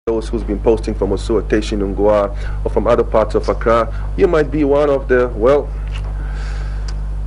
those who's been posting from Osua, Teshin, Ungwa, or from other parts of Accra, you might be one of the,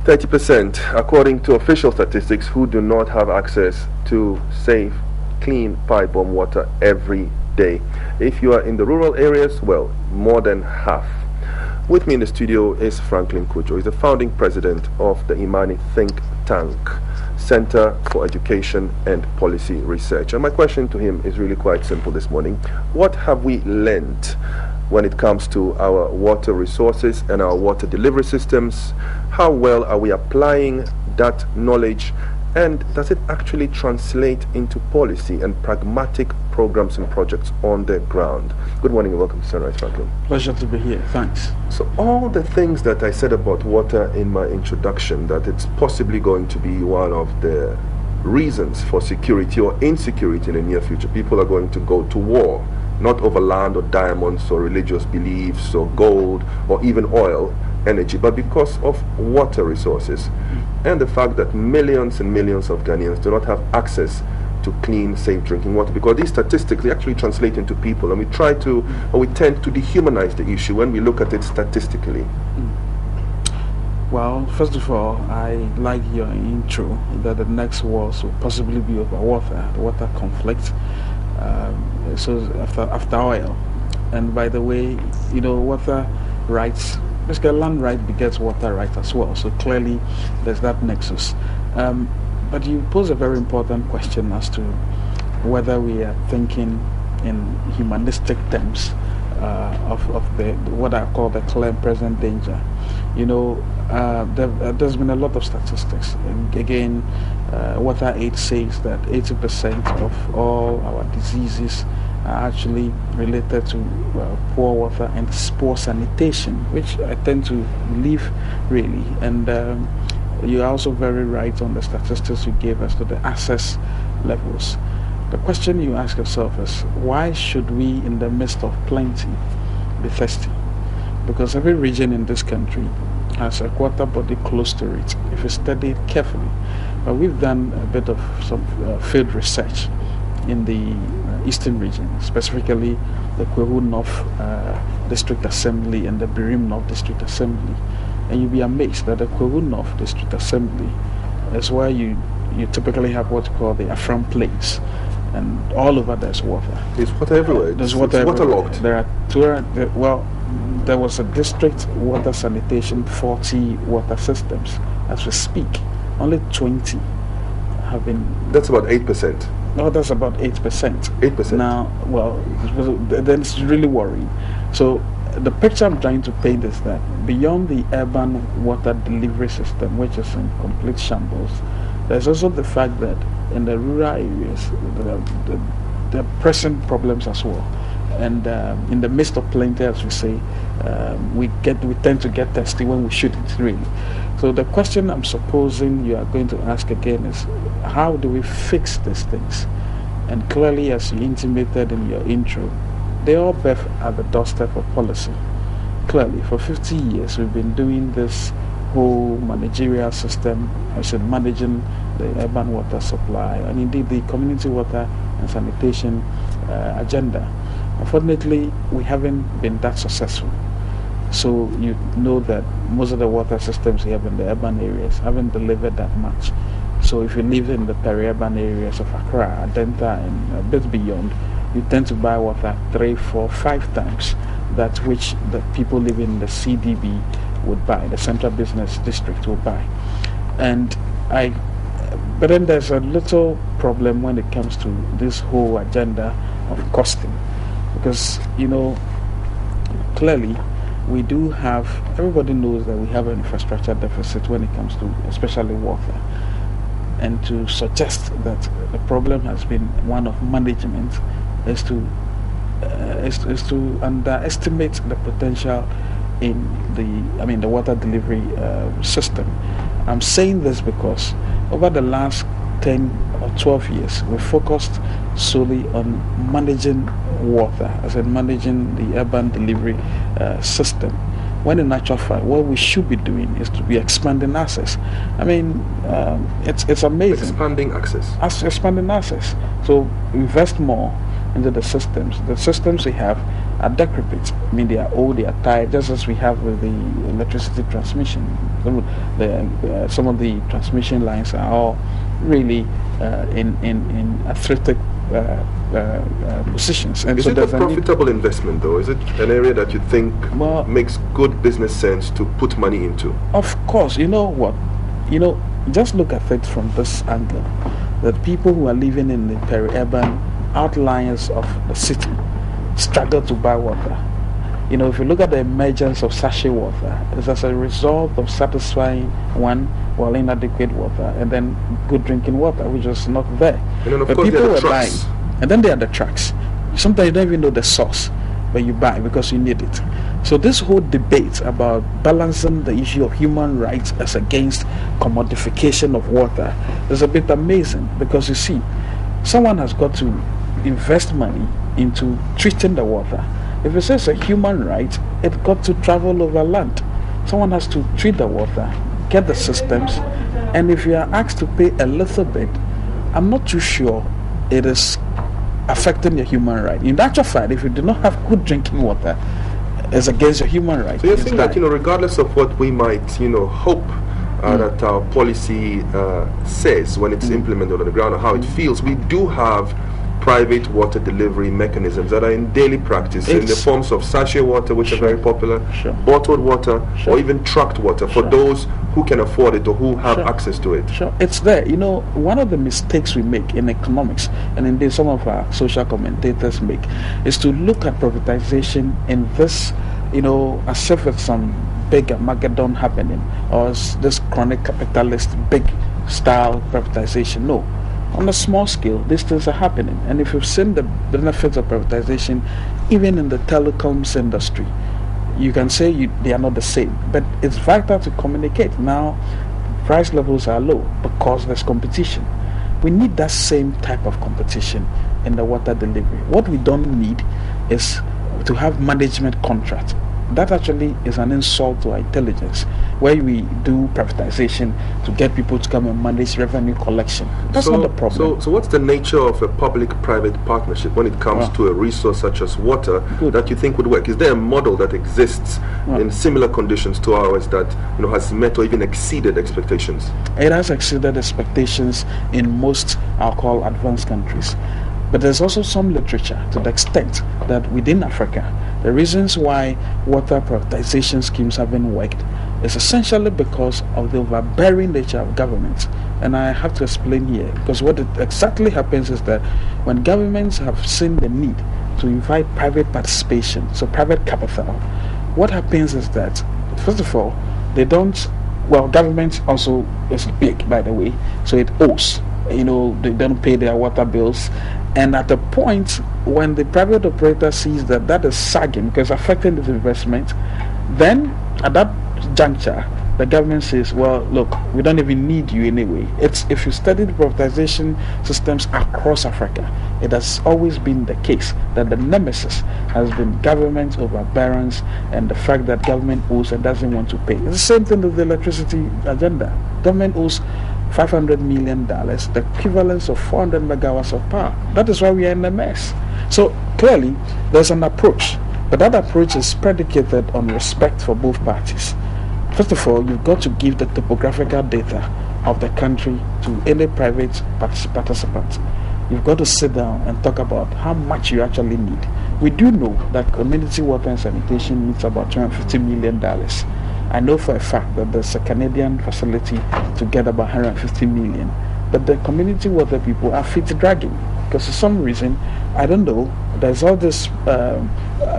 30%, according to official statistics, who do not have access to safe, clean pipe-borne water every day. If you are in the rural areas, well, more than half. With me in the studio is Franklin Cudjoe. He's the founding president of the IMANI think tank, Center for Education and Policy Research. And my question to him is really quite simple this morning. What have we learned when it comes to our water resources and our water delivery systems? How well are we applying that knowledge? And does it actually translate into policy and pragmatic programs and projects on the ground? Good morning and welcome to Sunrise, Franklin. Pleasure to be here. Thanks. So all the things that I said about water in my introduction, that it's possibly going to be one of the reasons for security or insecurity in the near future. People are going to go to war, not over land or diamonds or religious beliefs or gold or even oil, energy, but because of water resources and the fact that millions and millions of Ghanaians do not have access to clean, safe drinking water, because these statistically actually translate into people, and we tend to dehumanize the issue when we look at it statistically. Well, first of all, I like your intro that the next wars will possibly be over water, the water conflict. So after oil, and by the way, water rights. Basically, land right begets water right as well. So clearly, there's that nexus. But you pose a very important question as to whether we are thinking in humanistic terms of what I call the clear and present danger. There's been a lot of statistics. And again, Water Aid says that 80% of all our diseases are actually related to poor water and poor sanitation, which I tend to believe really. And you're also very right on the statistics you gave us to the access levels. The question you ask yourself is, why should we, in the midst of plenty, be thirsty? Because every region in this country has a water body close to it, if you study it carefully. But we've done a bit of some field research in the eastern region, specifically the Cudjoe North District Assembly and the Birim North District Assembly. And you'll be amazed that the Cudjoe North District Assembly is where you typically have what you call the Afram Plains. And all over there's water. There's water everywhere. There's water everywhere. Waterlogged. There are there was a district water sanitation 40 water systems. As we speak, only 20 have been. That's about 8%. No, that's about 8%. 8%. Now, then it's really worrying. So the picture I'm trying to paint is that beyond the urban water delivery system, which is in complete shambles, there's also the fact that in the rural areas, there are pressing problems as well. And in the midst of plenty, as we say, we tend to get thirsty when we shouldn't, really. So the question I'm supposing you are going to ask again is, how do we fix these things? And clearly, as you intimated in your intro, they all birth at the doorstep of policy. Clearly, for 50 years, we've been doing this whole managerial system, I said, managing the urban water supply, and indeed the community water and sanitation agenda. Unfortunately, we haven't been that successful. So you know that most of the water systems we have in the urban areas haven't delivered that much. So if you live in the peri-urban areas of Accra, Adenta, and a bit beyond, you tend to buy water 3, 4, 5 times that which the people living in the CDB would buy, the Central Business District would buy. But then there's a little problem when it comes to this whole agenda of costing, because clearly we do have, everybody knows that we have an infrastructure deficit when it comes to especially water, and to suggest that the problem has been one of management is to underestimate the potential in the water delivery system. I'm saying this because over the last 10 or 12 years, we focused solely on managing water, as in managing the urban delivery system. When in actual fact, what we should be doing is to be expanding access. It's amazing. Expanding access. Expanding access. So invest more into the systems. The systems we have are decrepit. I mean, they are old, they are tired, just as we have with the electricity transmission. Some of the transmission lines are all really in arthritic positions. And is so it a profitable investment, though? Is it an area that you think makes good business sense to put money into? Of course. You know what? Just look at it from this angle, that people who are living in the peri-urban outliers of the city struggle to buy water. If you look at the emergence of sachet water, it's as a result of satisfying inadequate water, and then good drinking water, which was not there. And then of course people were buying. And then there are the trucks. Sometimes you don't even know the source, but you buy because you need it. So this whole debate about balancing the issue of human rights as against commodification of water is a bit amazing, because you see, someone has got to invest money into treating the water. If it says a human right, it's got to travel over land. Someone has to treat the water, get the systems, and if you are asked to pay a little bit, I'm not too sure it is affecting your human right. In actual fact, if you do not have good drinking water, it's against your human right. So you're saying that, regardless of what we might, hope that our policy says when it's implemented on the ground, or how it feels, we do have private water delivery mechanisms that are in daily practice in the forms of sachet water, which are very popular, bottled water, or even trucked water for those who can afford it or who have access to it. It's there. One of the mistakes we make in economics, and indeed some of our social commentators make, is to look at privatization in this, as if it's some big Armageddon happening, or this chronic capitalist big style privatization. No. On a small scale, these things are happening, and if you've seen the benefits of privatization, even in the telecoms industry, you can say they are not the same, but it's vital to communicate. Now, price levels are low because there's competition. We need that same type of competition in the water delivery. What we don't need is to have management contracts. That actually is an insult to our intelligence, where we do privatization to get people to come and manage revenue collection. That's not the problem. So what's the nature of a public-private partnership when it comes to a resource such as water that you think would work? Is there a model that exists in similar conditions to ours that has met or even exceeded expectations? It has exceeded expectations in most, I'll call, advanced countries. But there's also some literature to the extent that within Africa, the reasons why water privatization schemes haven't worked is essentially because of the overbearing nature of governments. And I have to explain here, because what exactly happens is that when governments have seen the need to invite private participation, so private capital, what happens is that, first of all, government also is big, by the way, so it owes. They don't pay their water bills. And at the point when the private operator sees that is sagging because affecting this investment, then at that juncture, the government says, well, look, we don't even need you anyway. If you study the privatization systems across Africa, it has always been the case that the nemesis has been government overbearance and the fact that government owes and doesn't want to pay. It's the same thing with the electricity agenda. Government owes $500 million, the equivalence of 400 megawatts of power. That is why we are in a mess. So clearly, there's an approach, but that approach is predicated on respect for both parties. First of all, you've got to give the topographical data of the country to any private participant. You've got to sit down and talk about how much you actually need. We do know that community water and sanitation needs about $250 million. I know for a fact that there's a Canadian facility to get about 150 million. But the community water people are feet dragging because for some reason, I don't know, there's all this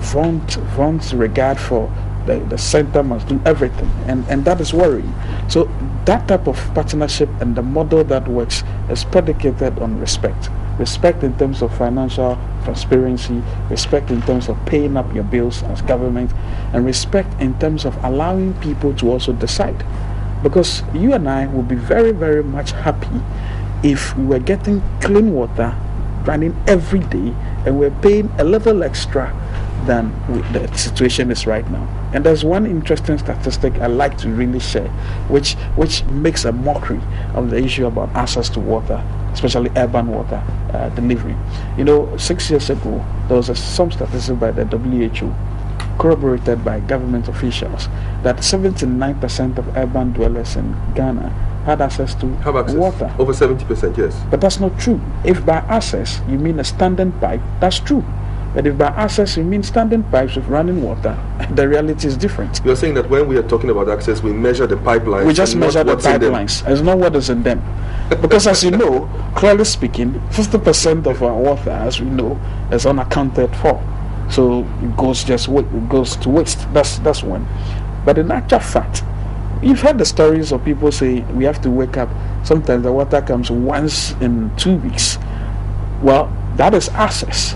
vaunt regard for the center must do everything, and that is worrying. So that type of partnership and the model that works is predicated on respect. Respect in terms of financial transparency, respect in terms of paying up your bills as government, and respect in terms of allowing people to also decide. Because you and I will be very, very much happy if we were getting clean water running every day and we're paying a little extra than the situation is right now. And there's one interesting statistic I like to really share, which makes a mockery of the issue about access to water especially urban water delivery. 6 years ago, there was some statistics by the WHO, corroborated by government officials, that 79% of urban dwellers in Ghana had access to water. Over 70%, yes. But that's not true. If by access you mean a standing pipe, that's true. But if by access you mean standing pipes with running water, the reality is different. You're saying that when we are talking about access, we measure the pipelines. We just measure the pipelines. It's not what is in them. Because as you know, clearly speaking, 50% of our water, as we know, is unaccounted for. So it goes to waste. That's one. But in actual fact, you've heard the stories of people say we have to wake up. Sometimes the water comes once in 2 weeks. Well, that is access.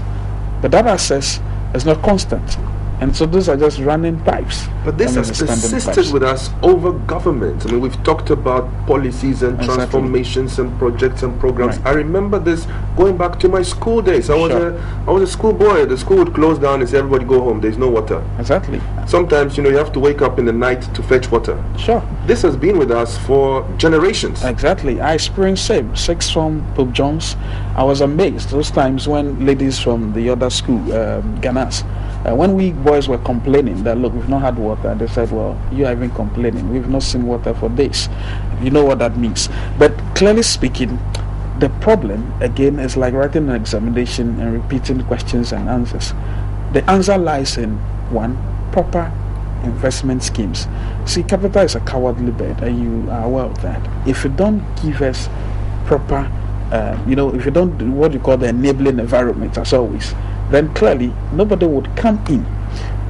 But that access is not constant. And so those are just running pipes. But this has persisted with us over government. I mean, we've talked about policies and transformations and projects and programs. Right. I remember this going back to my school days. I was a school boy. The school would close down and say, everybody go home. There's no water. Exactly. Sometimes, you have to wake up in the night to fetch water. Sure. This has been with us for generations. Exactly. I experienced same. 6 from Pope John's. I was amazed those times when ladies from the other school, Ganas, when we boys were complaining that, look, we've not had water, they said, well, you are even complaining. We've not seen water for days. You know what that means. But clearly speaking, the problem, again, is like writing an examination and repeating questions and answers. The answer lies in, one, proper investment schemes. See, capital is a cowardly bird, and you are aware of that. If you don't give us proper, if you don't do what you call the enabling environment, as always, then clearly nobody would come in.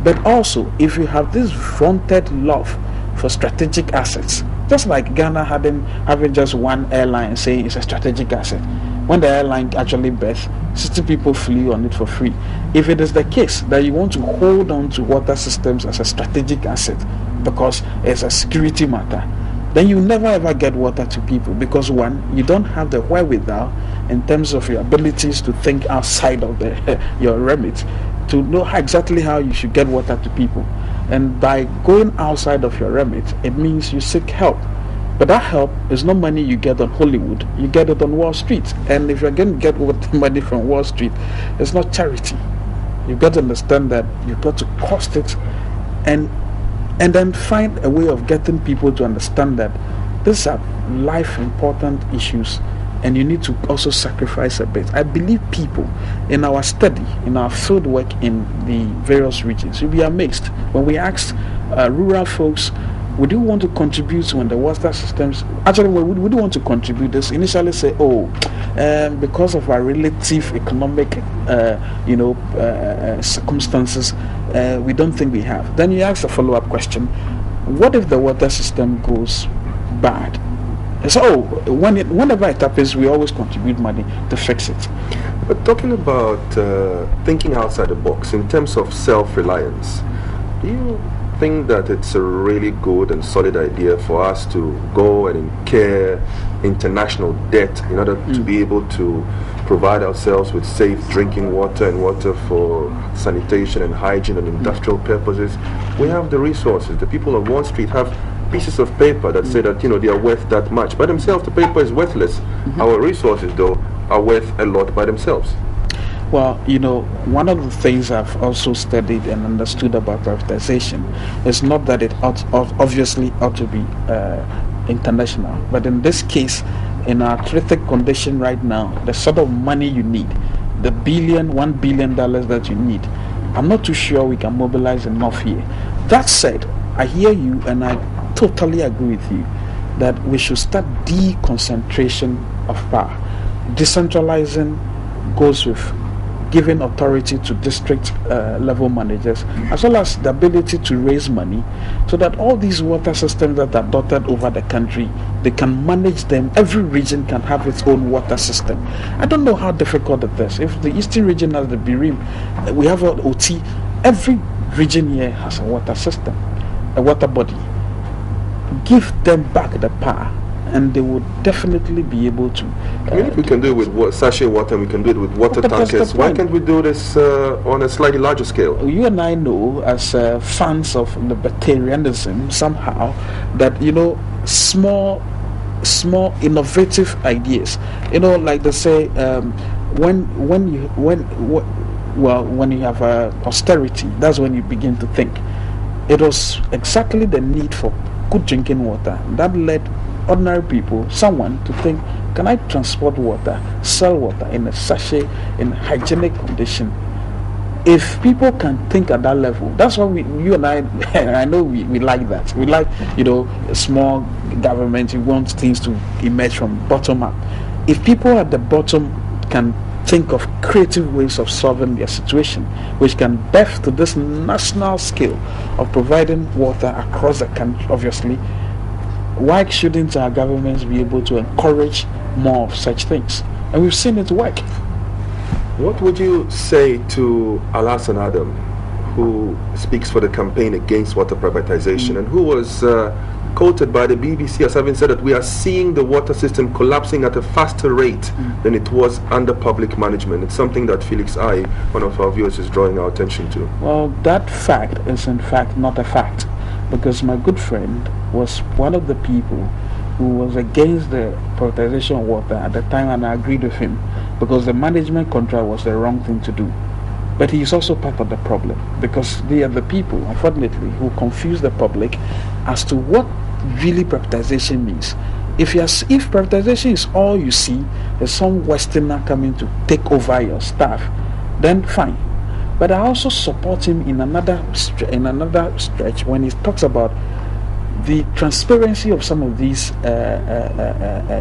But also, if you have this vaunted love for strategic assets, just like Ghana having just one airline saying it's a strategic asset, when the airline actually birthed, 60 people flew on it for free. If it is the case that you want to hold on to water systems as a strategic asset because it's a security matter, then you never ever get water to people, because one, you don't have the wherewithal in terms of your abilities to think outside of your remit to know exactly how you should get water to people. And by going outside of your remit, it means you seek help. But that help is not money you get on Hollywood, you get it on Wall Street. And if you're going to get money from Wall Street, it's not charity. You've got to understand that you've got to cost it and then find a way of getting people to understand that these are life important issues and you need to also sacrifice a bit. I believe people in our study, in our field work in the various regions, you'll be amazed when we asked rural folks, would you want to contribute when the water systems, actually would you want to contribute? This initially say, because of our relative economic circumstances, we don't think we have. Then you ask a follow-up question, what if the water system goes bad? So whenever it happens, we always contribute money to fix it. But talking about thinking outside the box in terms of self-reliance, do you think that it's a really good and solid idea for us to go and incur international debt in order to be able to provide ourselves with safe drinking water and water for sanitation and hygiene and industrial purposes? We have the resources. The people of Wall Street have pieces of paper that say that they are worth that much. By themselves, the paper is worthless. Our resources, though, are worth a lot by themselves. Well, one of the things I've also studied and understood about privatization is not that it obviously ought to be international, but in this case, in our terrific condition right now, the sort of money you need, the $1 billion that you need, I'm not too sure we can mobilize enough here. That said, I hear you and I totally agree with you that we should start deconcentration of power. Decentralizing goes with giving authority to district level managers, as well as the ability to raise money so that all these water systems that are dotted over the country, they can manage them. Every region can have its own water system. I don't know how difficult it is. If the eastern region has the Birim, we have an OT. Every region here has a water system, a water body. Give them back the power, and they would definitely be able to. If we can do it with sachet water, we can do it with water tankers. Why can't we do this on a slightly larger scale? You and I know, as fans of libertarianism, somehow that small small innovative ideas. Like they say, when you have austerity, that's when you begin to think. It was exactly the need for good drinking water that led ordinary people, someone, to think, can I transport water, sell water in a sachet in hygienic condition? If people can think at that level, that's why you and I know we like that. We like, small government. We want things to emerge from bottom up. If people at the bottom can think of creative ways of solving their situation, which can birth to this national scale of providing water across the country, obviously, why shouldn't our governments be able to encourage more of such things? And we've seen it work. What would you say to Alhassan Adam, who speaks for the campaign against water privatization and who was quoted by the BBC as having said that we are seeing the water system collapsing at a faster rate than it was under public management? It's something that Felix I, one of our viewers, is drawing our attention to. Well, that fact is in fact not a fact, because my good friend was one of the people who was against the privatization of water at the time, and I agreed with him, because the management contract was the wrong thing to do. But he is also part of the problem, because they are the people, unfortunately, who confuse the public as to what really privatization means. If privatization is all you see, there's some Westerner coming to take over your staff, then fine. But I also support him in another stretch when he talks about the transparency of some of these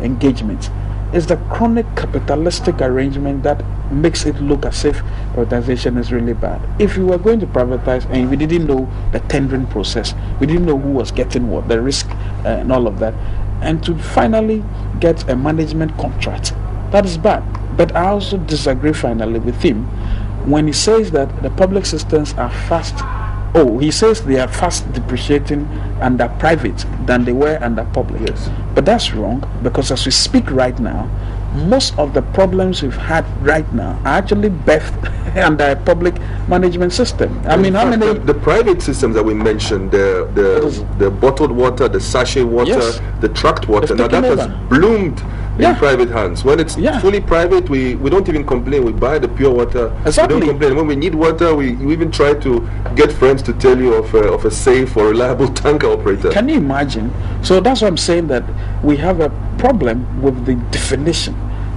engagements. Is the chronic capitalistic arrangement that makes it look as if privatization is really bad. If we were going to privatize and we didn't know the tendering process, we didn't know who was getting what, the risk and all of that, and to finally get a management contract, that is bad. But I also disagree finally with him when he says that the public systems are he says they are fast depreciating under private than they were under public. Yes. But that's wrong, because as we speak right now, most of the problems we've had right now are actually birthed under a public management system. I mean, how many... The private systems that we mentioned, the bottled water, the sachet water, Yes. the trucked water, now that has over. bloomed Yeah. in private hands. When it's Yeah. fully private, we don't even complain. We buy the pure water. Exactly. We don't complain. When we need water, we even try to get friends to tell you of a safe or reliable tanker operator. Can you imagine? So that's why I'm saying that we have a problem with the definition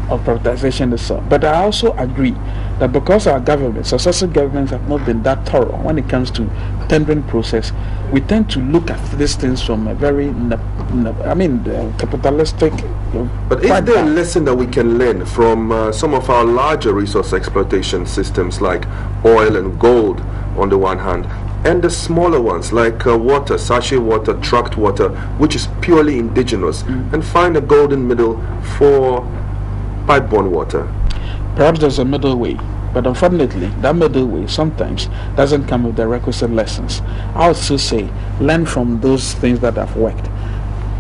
of privatization itself. But I also agree that because our governments, successive governments, have not been that thorough when it comes to tendering process, we tend to look at these things from a very, capitalistic. But is there a lesson that we can learn from some of our larger resource exploitation systems like oil and gold on the one hand, and the smaller ones like water, sachet water, trucked water, which is purely indigenous, and find a golden middle for pipe-borne water? Perhaps there's a middle way, but unfortunately, that middle way sometimes doesn't come with the requisite lessons. I would still say, learn from those things that have worked.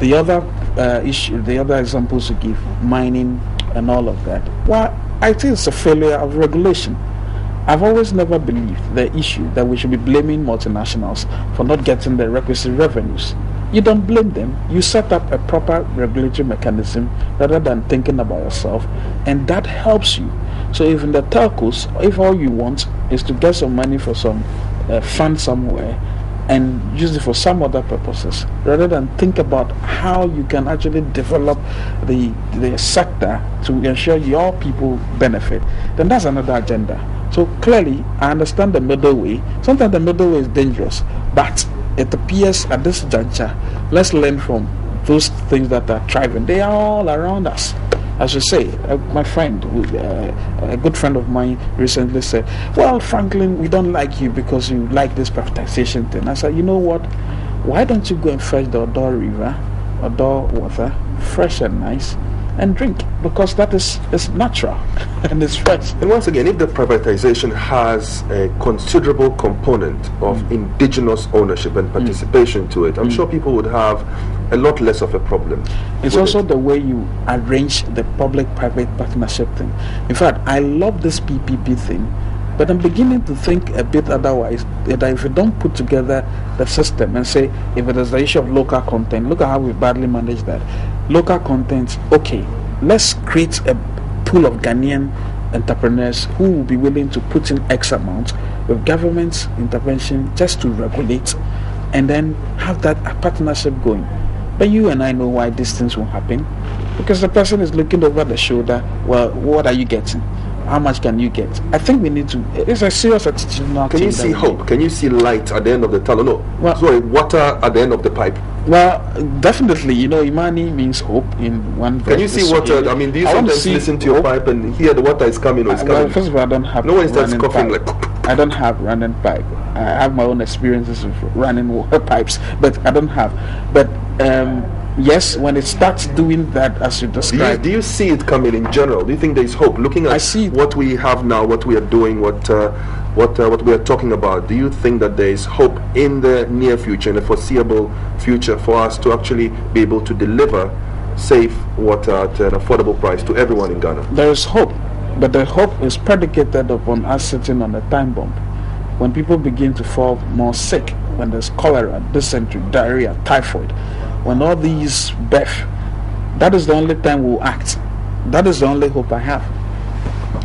The other the other examples to give, mining and all of that, well, I think it's a failure of regulation. I've always never believed the issue that we should be blaming multinationals for not getting the requisite revenues. You don't blame them. You set up a proper regulatory mechanism rather than thinking about yourself, and that helps you. So even the telcos, if all you want is to get some money for some fund somewhere and use it for some other purposes, rather than think about how you can actually develop the sector to ensure your people benefit, then that's another agenda. So clearly, I understand the middle way. Sometimes the middle way is dangerous, but it appears at this juncture, let's learn from those things that are thriving. They are all around us. As you say, my friend, a good friend of mine recently said, well, Franklin, we don't like you because you like this privatization thing. I said, you know what? Why don't you go and fetch the Odor River, Odor water, fresh and nice, and drink? Because that is natural and it's fresh. And once again, if the privatization has a considerable component of indigenous ownership and participation to it, I'm sure people would have a lot less of a problem. It's also the way you arrange the public-private partnership thing. In fact, I love this PPP thing, but I'm beginning to think a bit otherwise, that if you don't put together the system and say, if it is the issue of local content, look at how we badly manage that. local content. Okay, let's create a pool of Ghanaian entrepreneurs who will be willing to put in X amount with government intervention just to regulate, and then have that partnership going. But you and I know why these things won't happen, because the person is looking over the shoulder. Well, what are you getting? How much can you get? I think we need to. It's a serious attitudinal. Can you see hope? Can you see light at the end of the tunnel? No. Well, sorry, water at the end of the pipe. Well, definitely. IMANI means hope in one verse. Can you see water? I mean, do you sometimes listen to your pipe and hear the water is coming or it's coming? Well, first of all, I don't have. No one starts coughing like. I don't have running pipe. I have my own experiences of running water pipes, but I don't have. But yes, when it starts doing that, as you described, do you see it coming in general? Do you think there is hope? Looking at what we have now, what we are doing, what we are talking about, do you think that there is hope in the near future, in the foreseeable future, for us to actually be able to deliver safe water at an affordable price to everyone in Ghana? There is hope, but the hope is predicated upon us sitting on a time bomb. When people begin to fall more sick, when there's cholera, dysentery, diarrhea, typhoid, when all these birth, that is the only time we'll act. That is the only hope I have.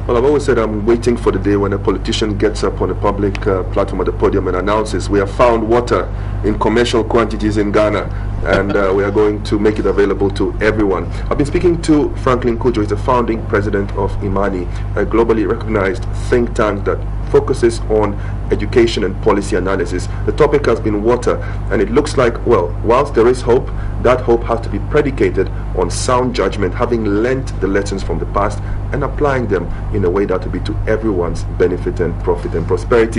Well, I've always said I'm waiting for the day when a politician gets up on a public platform at the podium and announces, we have found water in commercial quantities in Ghana, and we are going to make it available to everyone. I've been speaking to Franklin Cudjoe. He's the founding president of IMANI, a globally recognized think tank that focuses on education and policy analysis. The topic has been water, and it looks like, well, whilst there is hope, that hope has to be predicated on sound judgment, having learnt the lessons from the past and applying them in a way that will be to everyone's benefit and profit and prosperity.